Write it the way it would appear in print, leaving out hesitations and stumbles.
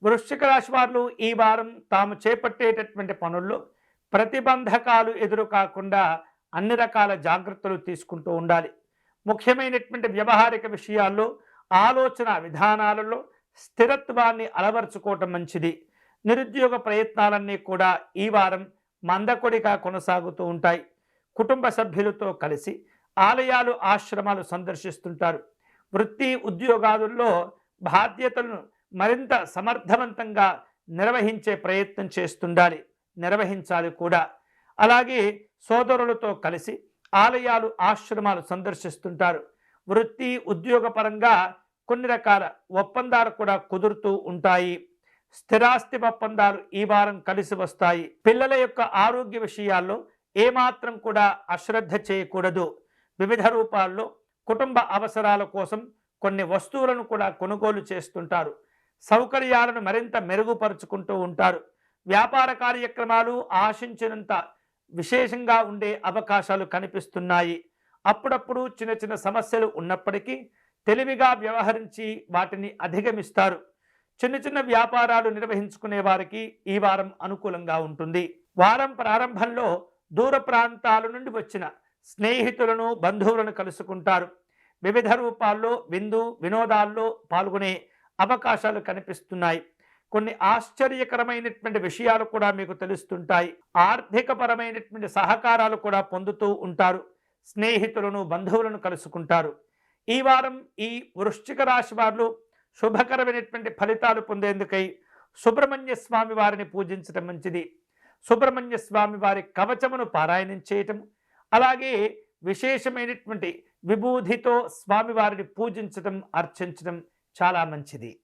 వృశ్చిక రాశి వారు ఈ వారం తాము చేపట్టేటటువంటి పనుల్లో ప్రతిబంధకాలు ఎదురు కాకుండా అన్ని రకాల జాగ్రత్తలు తీసుకుంటూ ఉండాలి. ముఖ్యమైనటువంటి వ్యవహారిక విషయాల్లో ఆలోచన విధానాలలో స్థిరత్వాన్ని అలవర్చుకోవటం మంచిది. నిరుద్యోగ ప్రయత్నాలన్నీ కూడా ఈ వారం మందకొడిగా కొనసాగుతూ ఉంటాయి. కుటుంబ సభ్యులతో కలిసి ఆలయాలు ఆశ్రమాలు సందర్శిస్తుంటారు. వృత్తి ఉద్యోగాదుల్లో బాధ్యతలను మరింత సమర్థవంతంగా నిర్వహించే ప్రయత్నం చేస్తుండాలి, నిర్వహించాలి కూడా. అలాగే సోదరులతో కలిసి ఆలయాలు ఆశ్రమాలు సందర్శిస్తుంటారు. వృత్తి ఉద్యోగపరంగా కొన్ని రకాల ఒప్పందాలు కూడా కుదురుతూ ఉంటాయి. స్థిరాస్తి ఒప్పందాలు ఈ వారం కలిసి వస్తాయి. పిల్లల యొక్క ఆరోగ్య విషయాల్లో ఏమాత్రం కూడా అశ్రద్ధ చేయకూడదు. వివిధ రూపాల్లో కుటుంబ అవసరాల కోసం కొన్ని వస్తువులను కూడా కొనుగోలు చేస్తుంటారు. సౌకర్యాలను మరింత మెరుగుపరుచుకుంటూ ఉంటారు. వ్యాపార కార్యక్రమాలు ఆశించినంత విశేషంగా ఉండే అవకాశాలు కనిపిస్తున్నాయి. అప్పుడప్పుడు చిన్న చిన్న సమస్యలు ఉన్నప్పటికీ తెలివిగా వ్యవహరించి వాటిని అధిగమిస్తారు. చిన్న చిన్న వ్యాపారాలు నిర్వహించుకునే వారికి ఈ వారం అనుకూలంగా ఉంటుంది. వారం ప్రారంభంలో దూర ప్రాంతాల నుండి వచ్చిన స్నేహితులను బంధువులను కలుసుకుంటారు. వివిధ రూపాల్లో విందు వినోదాల్లో పాల్గొనే అవకాశాలు కనిపిస్తున్నాయి. కొన్ని ఆశ్చర్యకరమైనటువంటి విషయాలు కూడా మీకు తెలుస్తుంటాయి. ఆర్థికపరమైనటువంటి సహకారాలు కూడా పొందుతూ ఉంటారు. స్నేహితులను బంధువులను కలుసుకుంటారు. ఈ వారం ఈ వృశ్చిక రాశి వారు శుభకరమైనటువంటి ఫలితాలు పొందేందుకై సుబ్రహ్మణ్య స్వామి వారిని పూజించడం మంచిది. సుబ్రహ్మణ్య స్వామి వారి కవచమును పారాయణం చేయటం, అలాగే విశేషమైనటువంటి విభూతితో స్వామివారిని పూజించడం అర్చించడం చాలా మంచిది.